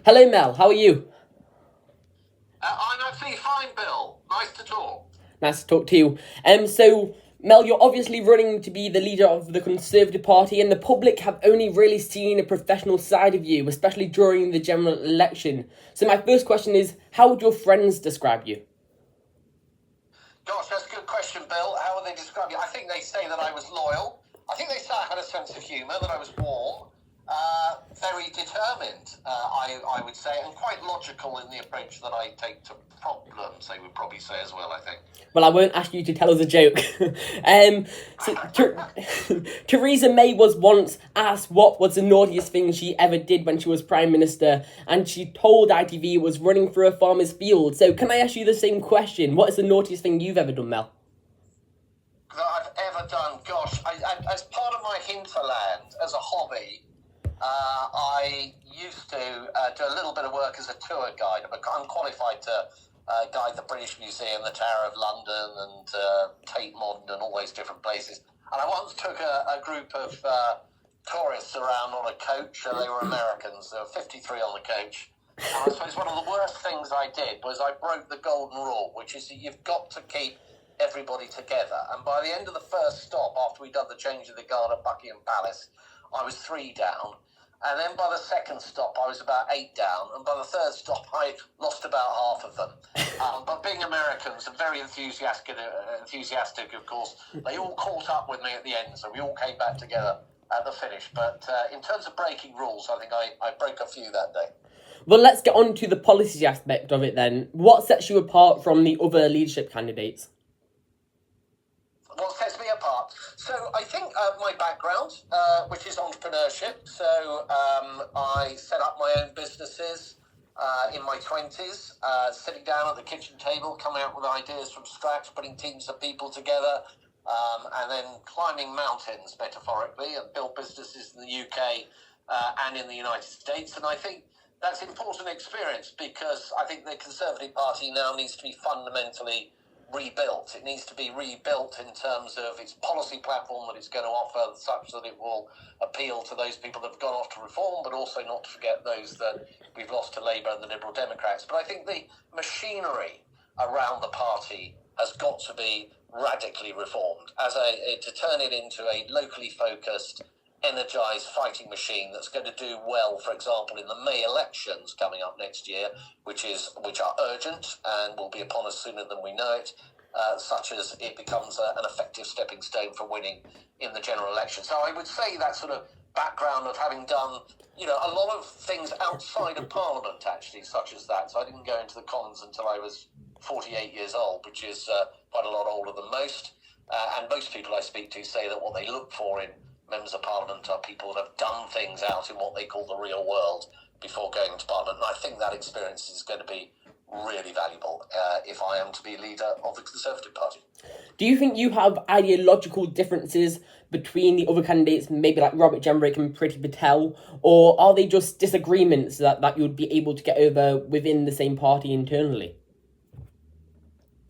Hello, Mel. How are you? I'm absolutely fine, Bill. Nice to talk. Nice to talk to you. So, Mel, you're obviously running to be the leader of the Conservative Party, and the public have only really seen a professional side of you, especially during the general election. So, my first question is, how would your friends describe you? Gosh, that's a good question, Bill. How would they describe me? I think they say that I was loyal. I think they say I had a sense of humour, that I was warm, very determined, I would say, and quite logical in the approach that I take to problems, they would probably say as well, I think. Well, I won't ask you to tell us a joke. Theresa May was once asked what was the naughtiest thing she ever did when she was Prime Minister, and she told ITV it was running through a farmer's field. So can I ask you the same question? What is the naughtiest thing you've ever done, Mel? That I've ever done, gosh, as part of my hinterland, as a hobby, I used to do a little bit of work as a tour guide. I'm qualified to guide the British Museum, the Tower of London, and Tate Modern, and all those different places. And I once took a group of tourists around on a coach. They were Americans. There were 53 on the coach. And I suppose one of the worst things I did was I broke the golden rule, which is that you've got to keep everybody together. And by the end of the first stop, after we'd done the change of the guard at Buckingham Palace, I was 3 down. And then by the second stop, I was about 8 down. And by the third stop, I lost about half of them. But being Americans and very enthusiastic, of course, they all caught up with me at the end. So we all came back together at the finish. But in terms of breaking rules, I think I broke a few that day. Well, let's get on to the policy aspect of it then. What sets you apart from the other leadership candidates? What sets me apart? So I think my background, which is entrepreneurship. So I set up my own businesses in my 20s, sitting down at the kitchen table, coming up with ideas from scratch, putting teams of people together, and then climbing mountains, metaphorically, and built businesses in the UK and in the United States. And I think that's important experience, because I think the Conservative Party now needs to be fundamentally rebuilt. It needs to be rebuilt in terms of its policy platform that it's going to offer, such that it will appeal to those people that have gone off to reform, but also not to forget those that we've lost to Labour and the Liberal Democrats. But I think the machinery around the party has got to be radically reformed to turn it into a locally focused, energised fighting machine that's going to do well, for example, in the May elections coming up next year, which are urgent and will be upon us sooner than we know it, such as it becomes an effective stepping stone for winning in the general election. So I would say that sort of background of having done, a lot of things outside of Parliament, actually, such as that. So I didn't go into the Commons until I was 48 years old, which is quite a lot older than most. And most people I speak to say that what they look for in members of Parliament are people that have done things out in what they call the real world before going to Parliament. And I think that experience is going to be really valuable if I am to be leader of the Conservative Party. Do you think you have ideological differences between the other candidates, maybe like Robert Jenrick and Priti Patel, or are they just disagreements that you would be able to get over within the same party internally?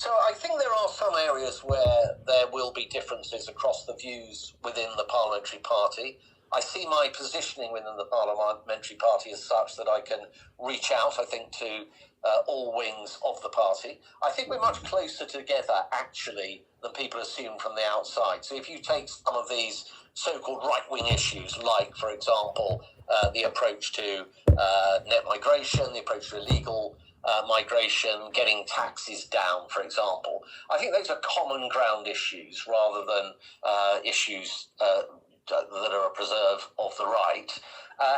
So I think there are some areas where there will be differences across the views within the parliamentary party. I see my positioning within the parliamentary party as such that I can reach out, I think, to all wings of the party. I think we're much closer together, actually, than people assume from the outside. So if you take some of these so-called right-wing issues, like, for example, the approach to net migration, the approach to illegal migration, getting taxes down, for example. I think those are common ground issues rather than issues that are a preserve of the right.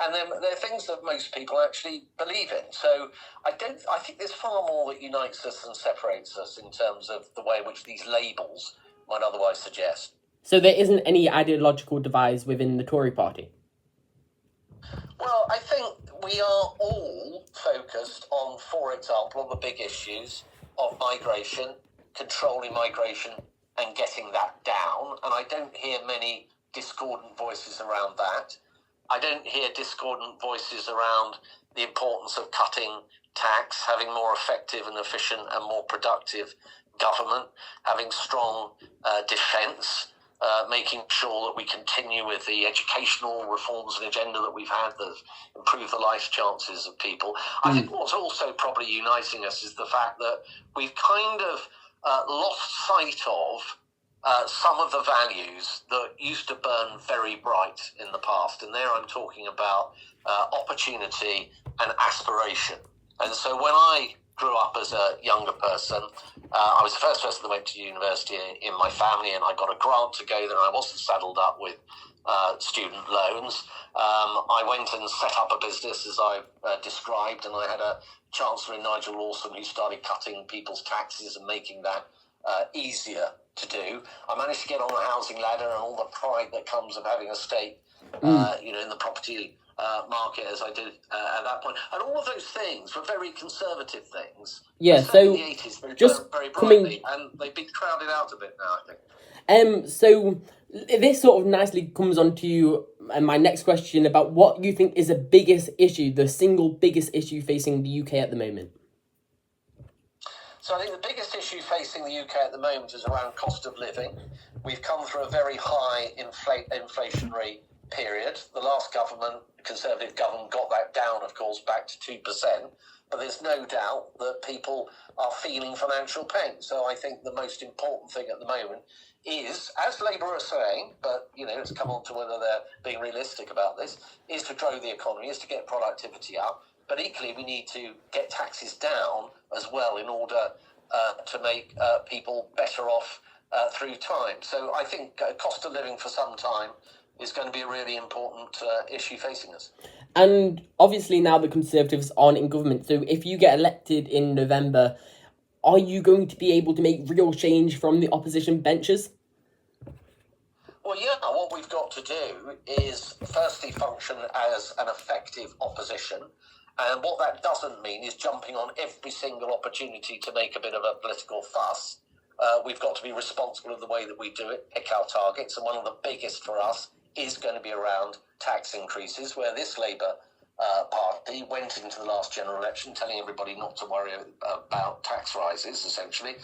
And then they're things that most people actually believe in. So I think there's far more that unites us than separates us in terms of the way in which these labels might otherwise suggest. So there isn't any ideological divide within the Tory party? Well, I think we are all focused on, for example, on the big issues of migration, controlling migration and getting that down. And I don't hear many discordant voices around that. I don't hear discordant voices around the importance of cutting tax, having more effective and efficient and more productive government, having strong defence, making sure that we continue with the educational reforms and agenda that we've had that improve the life chances of people. I think what's also probably uniting us is the fact that we've kind of lost sight of some of the values that used to burn very bright in the past. And there I'm talking about opportunity and aspiration. And so when I grew up as a younger person, I was the first person that went to university in my family, and I got a grant to go there, and I wasn't saddled up with student loans. I went and set up a business, as I described, and I had a chancellor in Nigel Lawson who started cutting people's taxes and making that easier to do. I managed to get on the housing ladder, and all the pride that comes of having a stake, in the property market, as I did at that point. And all of those things were very conservative things. Yeah, so in the 80s, they just very brightly, and they've been crowded out a bit now, I think. So this sort of nicely comes on to my next question about what you think is the biggest issue, the single biggest issue facing the UK at the moment. So I think the biggest issue facing the UK at the moment is around cost of living. We've come through a very high inflationary period. The last government, Conservative government, got that down, of course, back to 2%. But there's no doubt that people are feeling financial pain. So I think the most important thing at the moment is, as Labour are saying, but it's come on to whether they're being realistic about this, is to grow the economy, is to get productivity up. But equally, we need to get taxes down as well in order to make people better off through time. So I think cost of living for some time is going to be a really important issue facing us. And obviously now the Conservatives aren't in government, so if you get elected in November, are you going to be able to make real change from the opposition benches? Well, yeah, what we've got to do is firstly function as an effective opposition. And what that doesn't mean is jumping on every single opportunity to make a bit of a political fuss. We've got to be responsible of the way that we do it, pick our targets, and one of the biggest for us is going to be around tax increases, where this Labour party went into the last general election telling everybody not to worry about tax rises, essentially,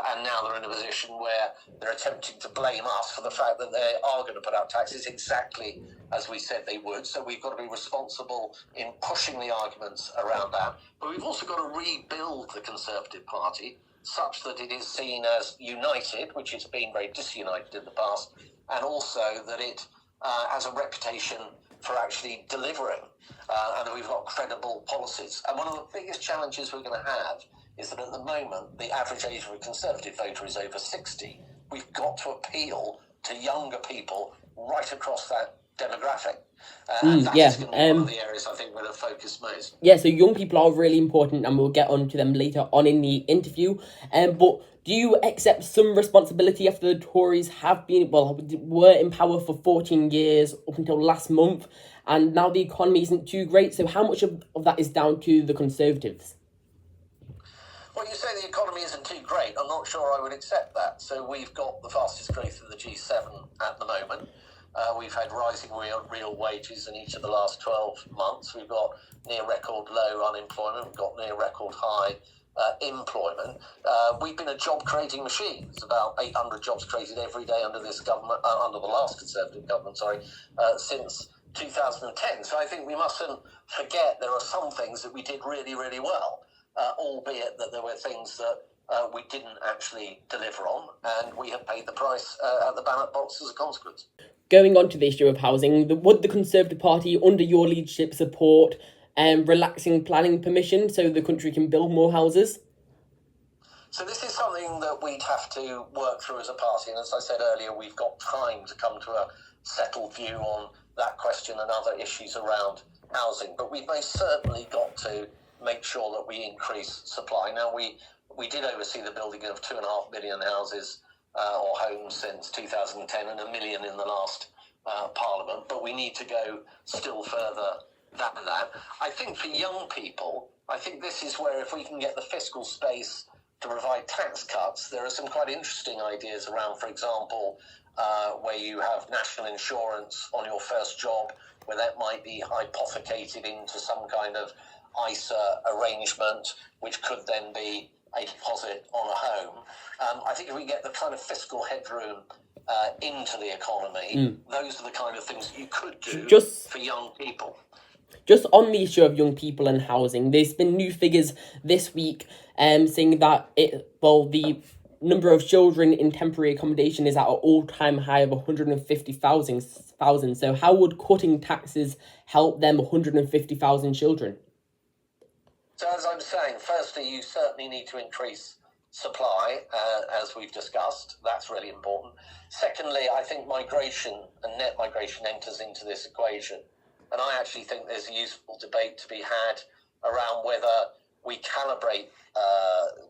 and now they're in a position where they're attempting to blame us for the fact that they are going to put out taxes exactly as we said they would. So we've got to be responsible in pushing the arguments around that. But we've also got to rebuild the Conservative Party such that it is seen as united, which it's been very disunited in the past, and also that it has a reputation for actually delivering, and that we've got credible policies. And one of the biggest challenges we're going to have is that at the moment, the average age of a Conservative voter is over 60. We've got to appeal to younger people right across that demographic. And that is going to be one of the areas I think we're going to focus most. Yeah, so young people are really important, and we'll get on to them later on in the interview. But do you accept some responsibility after the Tories were in power for 14 years up until last month, and now the economy isn't too great? So how much of that is down to the Conservatives? Well, you say the economy isn't too great. I'm not sure I would accept that. So we've got the fastest growth of the G7 at the moment. We've had rising real wages in each of the last 12 months. We've got near record low unemployment. We've got near record high employment. We've been a job-creating machine. It's about 800 jobs created every day under this government, under the last Conservative government, since 2010. So I think we mustn't forget there are some things that we did really, really well, albeit that there were things that we didn't actually deliver on, and we have paid the price at the ballot box as a consequence. Going on to the issue of housing, would the Conservative Party, under your leadership, support relaxing planning permission so the country can build more houses? So this is something that we'd have to work through as a party, and as I said earlier, we've got time to come to a settled view on that question and other issues around housing. But we've most certainly got to make sure that we increase supply. Now, we did oversee the building of 2.5 million houses or homes since 2010 and 1 million in the last Parliament, but we need to go still further than that. I think for young people, I think this is where if we can get the fiscal space to provide tax cuts, there are some quite interesting ideas around, for example, where you have national insurance on your first job, where that might be hypothecated into some kind of ISA arrangement, which could then be a deposit on a home. I think if we get the kind of fiscal headroom into the economy, those are the kind of things you could do for young people. Just on the issue of young people and housing, there's been new figures this week saying that the number of children in temporary accommodation is at an all-time high of 150,000. So how would cutting taxes help them 150,000 children? So as I'm saying, firstly, you certainly need to increase supply, as we've discussed. That's really important. Secondly, I think migration and net migration enters into this equation. And I actually think there's a useful debate to be had around whether we calibrate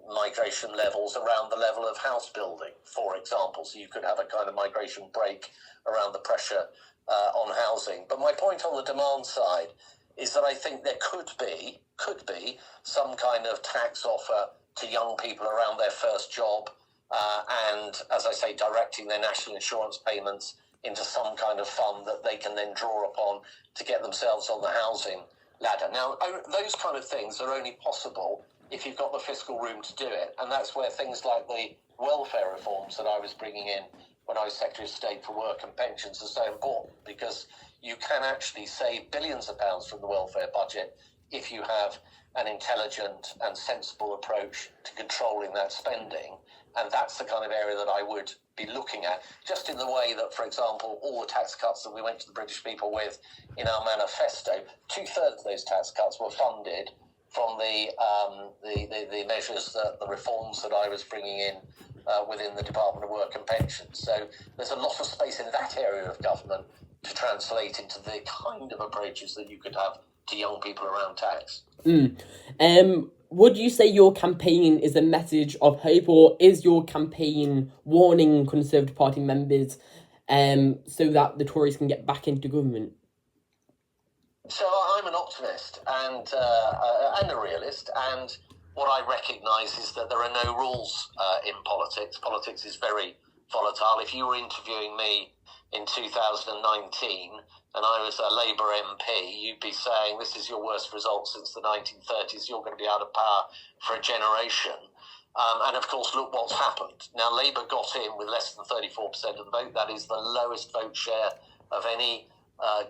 migration levels around the level of house building, for example. So you could have a kind of migration break around the pressure on housing. But my point on the demand side is that I think there could be some kind of tax offer to young people around their first job, and, as I say, directing their national insurance payments into some kind of fund that they can then draw upon to get themselves on the housing ladder. Now, those kind of things are only possible if you've got the fiscal room to do it, and that's where things like the welfare reforms that I was bringing in when I was Secretary of State for Work and Pensions are so important, because you can actually save billions of pounds from the welfare budget if you have an intelligent and sensible approach to controlling that spending. And that's the kind of area that I would be looking at, just in the way that, for example, all the tax cuts that we went to the British people with in our manifesto, 2/3 of those tax cuts were funded from the measures, the reforms that I was bringing in within the Department of Work and Pensions. So there's a lot of space in that area of government to translate into the kind of approaches that you could have to young people around tax. Would you say your campaign is a message of hope, or is your campaign warning Conservative Party members so that the Tories can get back into government? So I'm an optimist and a realist, and what I recognise is that there are no rules in politics. Politics is very volatile. If you were interviewing me in 2019 and I was a Labour MP, you'd be saying this is your worst result since the 1930s. You're going to be out of power for a generation. And of course, look what's happened. Now, Labour got in with less than 34% of the vote. That is the lowest vote share of any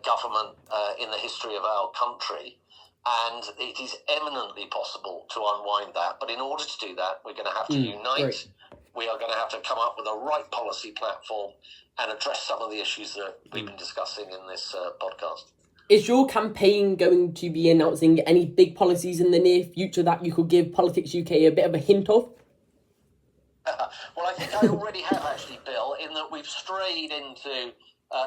government in the history of our country. And it is eminently possible to unwind that. But in order to do that, we're going to have to unite. Right. We are going to have to come up with a right policy platform and address some of the issues that we've been discussing in this podcast. Is your campaign going to be announcing any big policies in the near future that you could give Politics UK a bit of a hint of? Well, I think I already have, actually, Bill, in that we've strayed into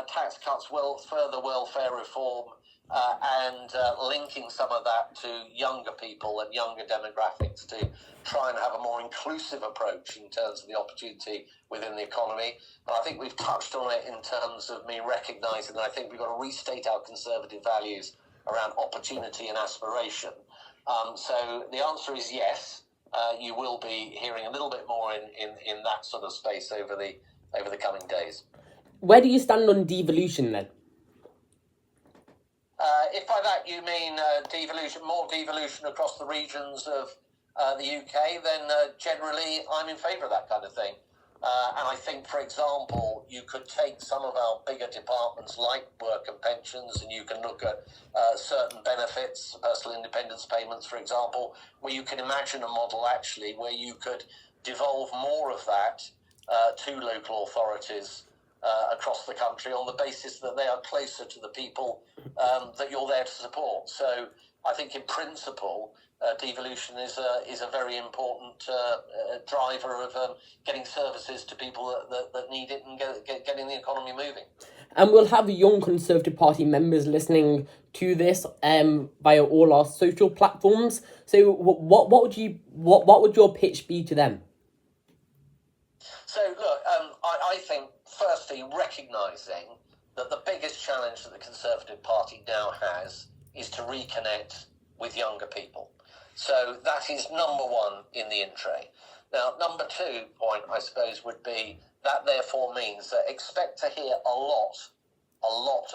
tax cuts, further welfare reform, and linking some of that to younger people and younger demographics to try and have a more inclusive approach in terms of the opportunity within the economy. And I think we've touched on it in terms of me recognising that I think we've got to restate our Conservative values around opportunity and aspiration. So the answer is yes. You will be hearing a little bit more in that sort of space over the coming days. Where do you stand on devolution then? If by that you mean more devolution across the regions of the UK, then generally I'm in favour of that kind of thing. And I think, for example, you could take some of our bigger departments like work and pensions, and you can look at certain benefits, personal independence payments, for example, where you can imagine a model actually where you could devolve more of that to local authorities across the country on the basis that they are closer to the people that you're there to support. So I think in principle, devolution is a very important driver of getting services to people that need it and getting the economy moving. And we'll have young Conservative Party members listening to this via all our social platforms. So what would your pitch be to them? So look, I think firstly recognising that the biggest challenge that the Conservative Party now has is to reconnect with younger people. So that is number one in the in-tray. Now, number 2 point, I suppose, would be that therefore means that expect to hear a lot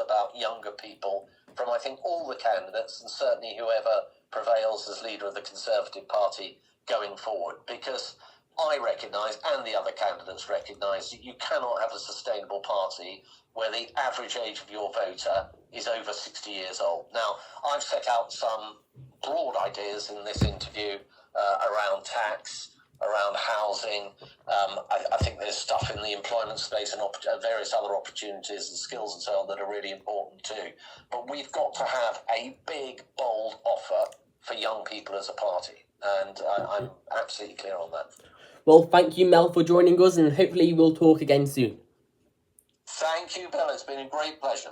about younger people from, I think, all the candidates and certainly whoever prevails as leader of the Conservative Party going forward. Because I recognise, and the other candidates recognise, that you cannot have a sustainable party where the average age of your voter is over 60 years old. Now, I've set out some broad ideas in this interview around tax, around housing. I think there's stuff in the employment space and various other opportunities and skills and so on that are really important too. But we've got to have a big, bold offer for young people as a party. And I'm absolutely clear on that. Well, thank you, Mel, for joining us, and hopefully we'll talk again soon. Thank you, Bill. It's been a great pleasure.